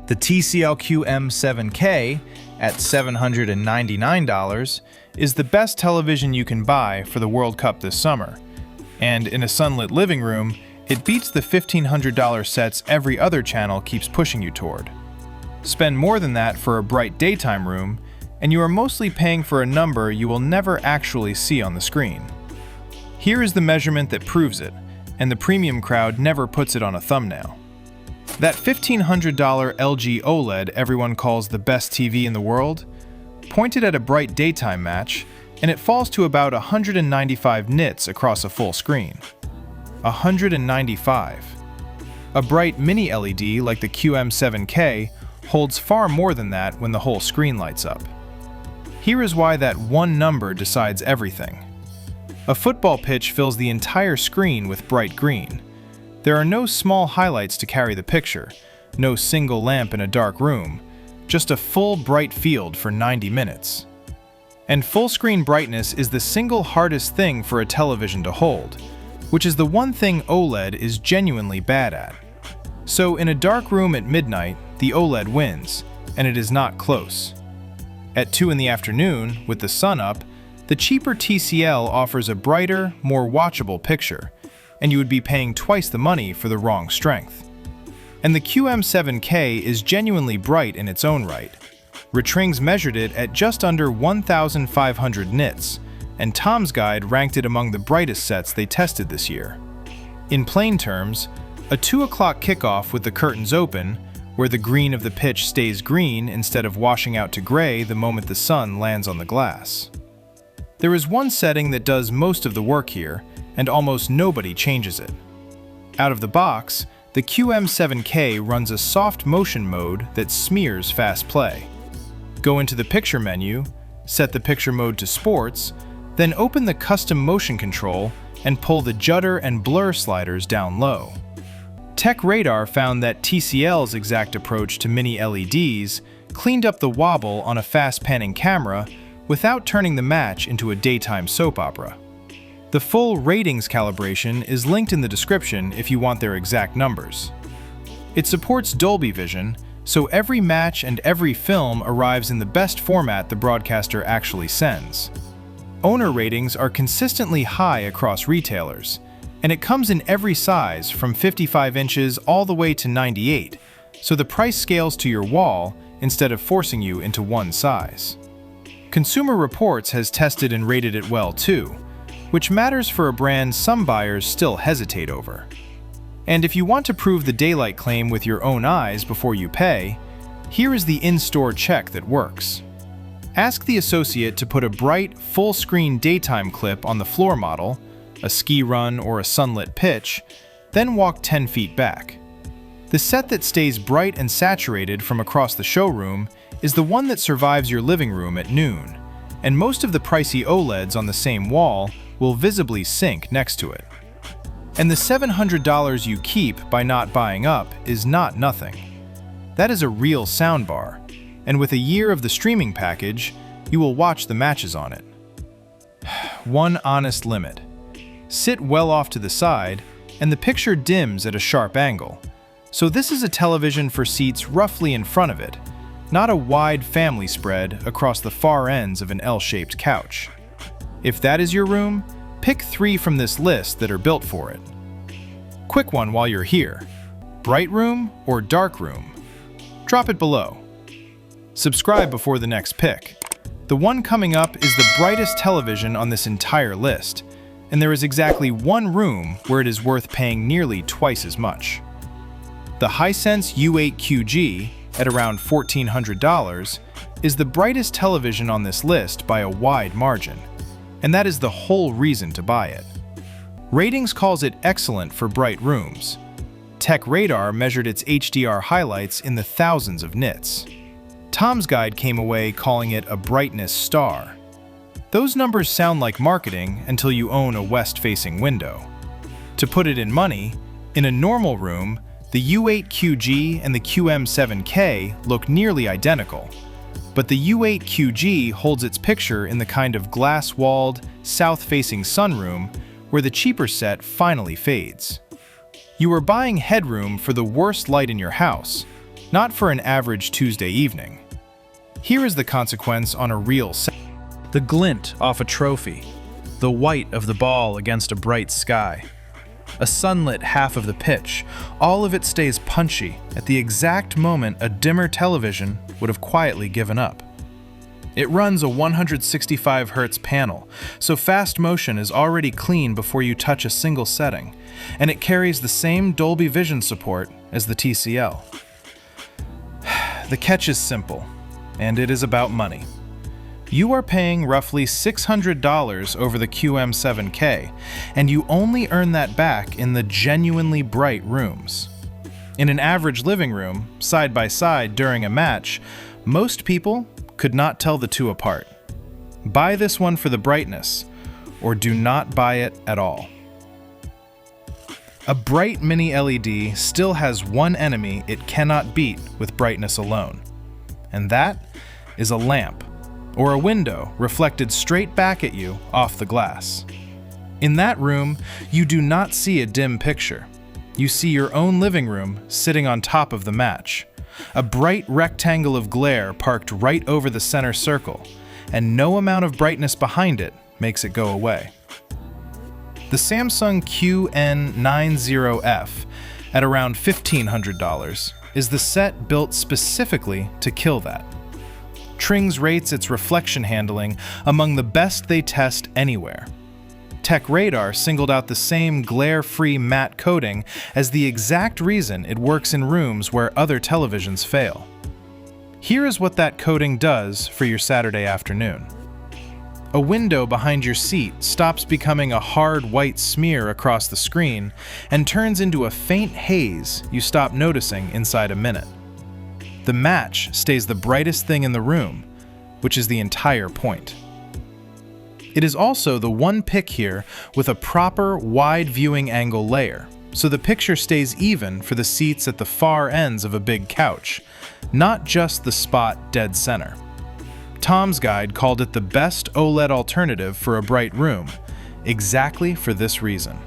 The TCL QM7K at $799 is the best television you can buy for the World Cup this summer. And in a sunlit living room, it beats the $1,500 sets every other channel keeps pushing you toward. Spend more than that for a bright daytime room, and you are mostly paying for a number you will never actually see on the screen. Here is the measurement that proves it, and the premium crowd never puts it on a thumbnail. That $1,500 LG OLED everyone calls the best TV in the world, pointed at a bright daytime match, and it falls to about 195 nits across a full screen. 195. A bright mini LED like the QM7K holds far more than that when the whole screen lights up. Here is why that one number decides everything. A football pitch fills the entire screen with bright green. There are no small highlights to carry the picture, no single lamp in a dark room, just a full bright field for 90 minutes. And full screen brightness is the single hardest thing for a television to hold, which is the one thing OLED is genuinely bad at. So in a dark room at midnight, the OLED wins, and it is not close. At 2 in the afternoon, with the sun up, the cheaper TCL offers a brighter, more watchable picture, and you would be paying twice the money for the wrong strength. And the QM7K is genuinely bright in its own right. Retrings measured it at just under 1,500 nits, and Tom's Guide ranked it among the brightest sets they tested this year. In plain terms, a 2 o'clock kickoff with the curtains open, where the green of the pitch stays green instead of washing out to gray the moment the sun lands on the glass. There is one setting that does most of the work here, and almost nobody changes it. Out of the box, the QM7K runs a soft motion mode that smears fast play. Go into the picture menu, set the picture mode to sports, then open the custom motion control and pull the judder and blur sliders down low. Tech Radar found that TCL's exact approach to mini LEDs cleaned up the wobble on a fast-panning camera without turning the match into a daytime soap opera. The full ratings calibration is linked in the description if you want their exact numbers. It supports Dolby Vision, so every match and every film arrives in the best format the broadcaster actually sends. Owner ratings are consistently high across retailers, and it comes in every size from 55 inches all the way to 98, so the price scales to your wall instead of forcing you into one size. Consumer Reports has tested and rated it well too, which matters for a brand some buyers still hesitate over. And if you want to prove the daylight claim with your own eyes before you pay, here is the in-store check that works. Ask the associate to put a bright, full-screen daytime clip on the floor model, a ski run or a sunlit pitch, then walk 10 feet back. The set that stays bright and saturated from across the showroom is the one that survives your living room at noon, and most of the pricey OLEDs on the same wall will visibly sink next to it. And the $700 you keep by not buying up is not nothing. That is a real soundbar, and with a year of the streaming package, you will watch the matches on it. One honest limit. Sit well off to the side, and the picture dims at a sharp angle. So this is a television for seats roughly in front of it, not a wide family spread across the far ends of an L-shaped couch. If that is your room, pick 3 from this list that are built for it. Quick one while you're here. Bright room or dark room? Drop it below. Subscribe before the next pick. The one coming up is the brightest television on this entire list, and there is exactly one room where it is worth paying nearly twice as much. The Hisense U8QG, at around $1,400, is the brightest television on this list by a wide margin, and that is the whole reason to buy it. Ratings calls it excellent for bright rooms. Tech Radar measured its HDR highlights in the thousands of nits. Tom's Guide came away calling it a brightness star. Those numbers sound like marketing until you own a west-facing window. To put it in money, in a normal room, the U8QG and the QM7K look nearly identical, but the U8QG holds its picture in the kind of glass-walled, south-facing sunroom where the cheaper set finally fades. You are buying headroom for the worst light in your house, not for an average Tuesday evening. Here is the consequence on a real set. The glint off a trophy, the white of the ball against a bright sky, a sunlit half of the pitch, all of it stays punchy at the exact moment a dimmer television would have quietly given up. It runs a 165 Hz panel, so fast motion is already clean before you touch a single setting, and it carries the same Dolby Vision support as the TCL. The catch is simple, and it is about money. You are paying roughly $600 over the QM7K, and you only earn that back in the genuinely bright rooms. In an average living room, side by side during a match, most people could not tell the two apart. Buy this one for the brightness, or do not buy it at all. A bright mini LED still has one enemy it cannot beat with brightness alone, and that is a lamp, or a window reflected straight back at you off the glass. In that room, you do not see a dim picture. You see your own living room sitting on top of the match, a bright rectangle of glare parked right over the center circle, and no amount of brightness behind it makes it go away. The Samsung QN90F, at around $1,500, is the set built specifically to kill that. Trings rates its reflection handling among the best they test anywhere. TechRadar singled out the same glare-free matte coating as the exact reason it works in rooms where other televisions fail. Here is what that coating does for your Saturday afternoon. A window behind your seat stops becoming a hard white smear across the screen and turns into a faint haze you stop noticing inside a minute. The match stays the brightest thing in the room, which is the entire point. It is also the one pick here with a proper wide viewing angle layer, so the picture stays even for the seats at the far ends of a big couch, not just the spot dead center. Tom's Guide called it the best OLED alternative for a bright room, exactly for this reason.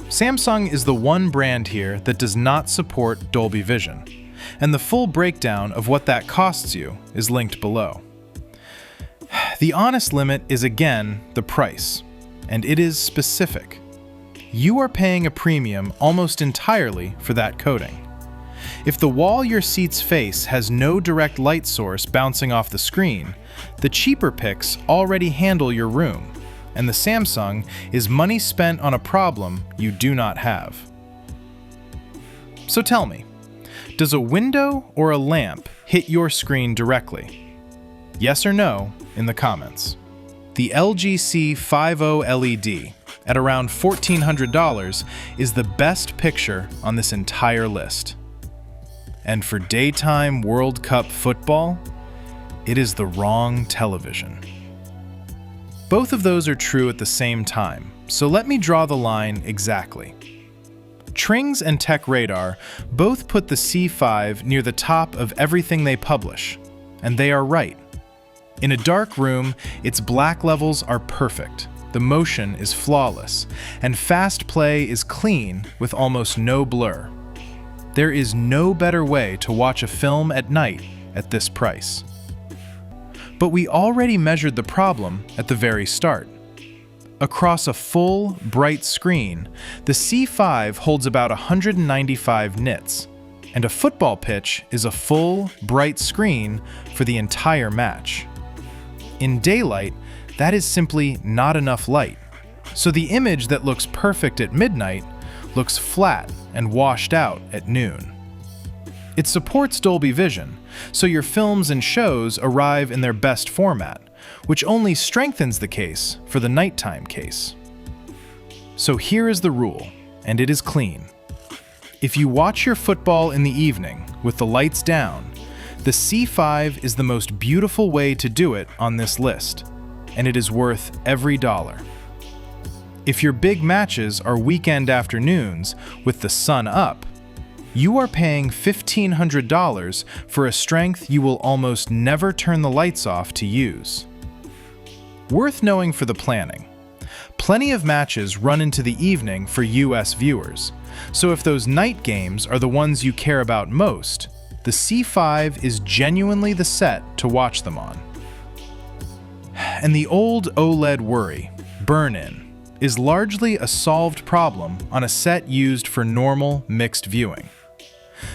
Samsung is the one brand here that does not support Dolby Vision, and the full breakdown of what that costs you is linked below. The honest limit is again the price, and it is specific. You are paying a premium almost entirely for that coating. If the wall your seats face has no direct light source bouncing off the screen, the cheaper picks already handle your room, and the Samsung is money spent on a problem you do not have. So tell me, does a window or a lamp hit your screen directly? Yes or no in the comments. The LG C5 OLED, at around $1,400, is the best picture on this entire list. And for daytime World Cup football, it is the wrong television. Both of those are true at the same time, so let me draw the line exactly. Trings and TechRadar both put the C5 near the top of everything they publish, and they are right. In a dark room, its black levels are perfect, the motion is flawless, and fast play is clean with almost no blur. There is no better way to watch a film at night at this price. But we already measured the problem at the very start. Across a full, bright screen, the C5 holds about 195 nits, and a football pitch is a full, bright screen for the entire match. In daylight, that is simply not enough light, so the image that looks perfect at midnight looks flat and washed out at noon. It supports Dolby Vision, so your films and shows arrive in their best format, which only strengthens the case for the nighttime case. So here is the rule, and it is clean. If you watch your football in the evening with the lights down, the C5 is the most beautiful way to do it on this list, and it is worth every dollar. If your big matches are weekend afternoons with the sun up, you are paying $1,500 for a strength you will almost never turn the lights off to use. Worth knowing for the planning. Plenty of matches run into the evening for US viewers, so if those night games are the ones you care about most, the C5 is genuinely the set to watch them on. And the old OLED worry, burn-in, is largely a solved problem on a set used for normal mixed viewing.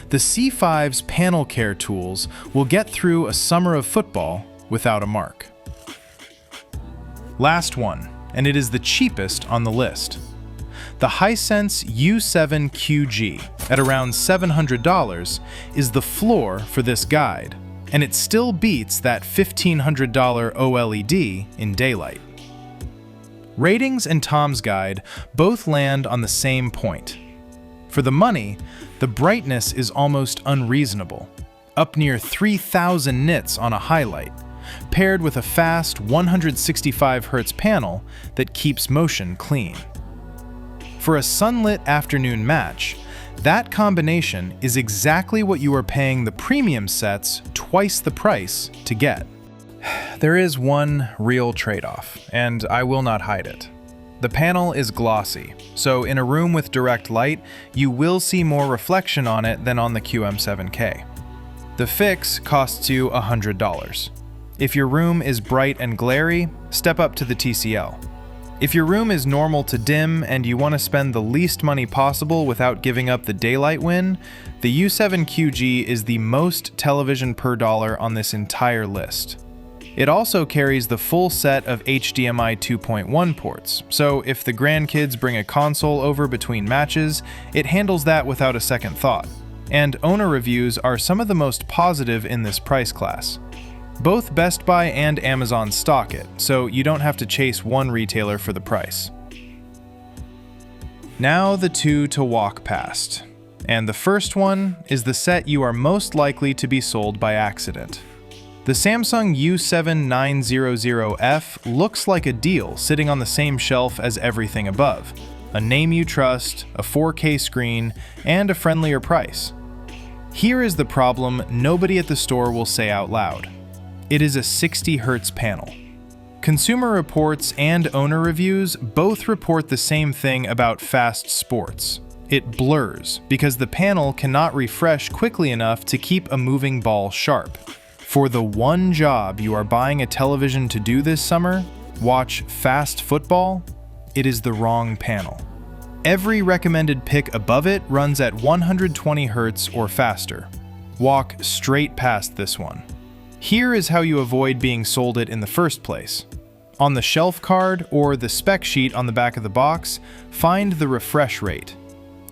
The C5's panel care tools will get through a summer of football without a mark. Last one, and it is the cheapest on the list. The Hisense U7QG, at around $700, is the floor for this guide, and it still beats that $1,500 OLED in daylight. Ratings and Tom's Guide both land on the same point. For the money, the brightness is almost unreasonable, up near 3,000 nits on a highlight, paired with a fast 165 Hz panel that keeps motion clean. For a sunlit afternoon match, that combination is exactly what you are paying the premium sets twice the price to get. There is one real trade-off, and I will not hide it. The panel is glossy, so in a room with direct light, you will see more reflection on it than on the QM7K. The fix costs you $100. If your room is bright and glary, step up to the TCL. If your room is normal to dim and you want to spend the least money possible without giving up the daylight win, the U7QG is the most television per dollar on this entire list. It also carries the full set of HDMI 2.1 ports, so if the grandkids bring a console over between matches, it handles that without a second thought. And owner reviews are some of the most positive in this price class. Both Best Buy and Amazon stock it, so you don't have to chase one retailer for the price. Now the two to walk past. And the first one is the set you are most likely to be sold by accident. The Samsung U7900F looks like a deal sitting on the same shelf as everything above. A name you trust, a 4K screen, and a friendlier price. Here is the problem nobody at the store will say out loud. It is a 60 Hz panel. Consumer Reports and owner reviews both report the same thing about fast sports. It blurs because the panel cannot refresh quickly enough to keep a moving ball sharp. For the one job you are buying a television to do this summer, watch fast football, it is the wrong panel. Every recommended pick above it runs at 120 Hz or faster. Walk straight past this one. Here is how you avoid being sold it in the first place. On the shelf card or the spec sheet on the back of the box, find the refresh rate.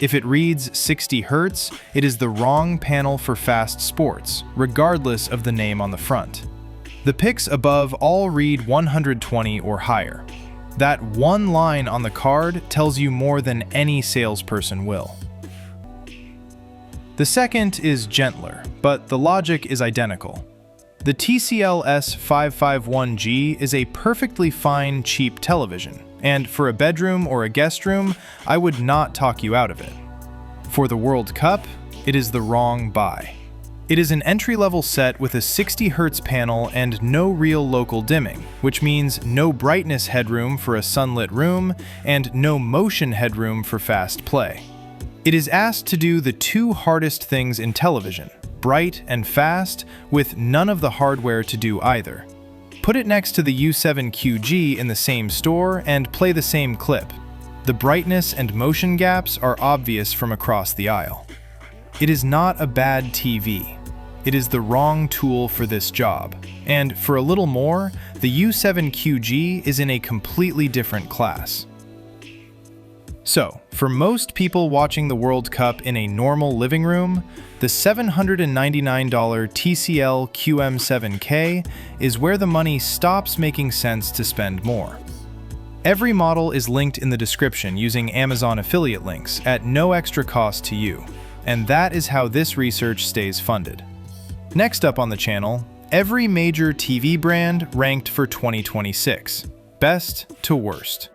If it reads 60 Hz, it is the wrong panel for fast sports, regardless of the name on the front. The picks above all read 120 or higher. That one line on the card tells you more than any salesperson will. The second is gentler, but the logic is identical. The TCL S551G is a perfectly fine, cheap television, and for a bedroom or a guest room, I would not talk you out of it. For the World Cup, it is the wrong buy. It is an entry-level set with a 60 Hz panel and no real local dimming, which means no brightness headroom for a sunlit room and no motion headroom for fast play. It is asked to do the two hardest things in television, bright and fast, with none of the hardware to do either. Put it next to the U7QG in the same store and play the same clip. The brightness and motion gaps are obvious from across the aisle. It is not a bad TV. It is the wrong tool for this job. And for a little more, the U7QG is in a completely different class. So, for most people watching the World Cup in a normal living room, the $799 TCL QM7K is where the money stops making sense to spend more. Every model is linked in the description using Amazon affiliate links at no extra cost to you, and that is how this research stays funded. Next up on the channel, every major TV brand ranked for 2026, best to worst.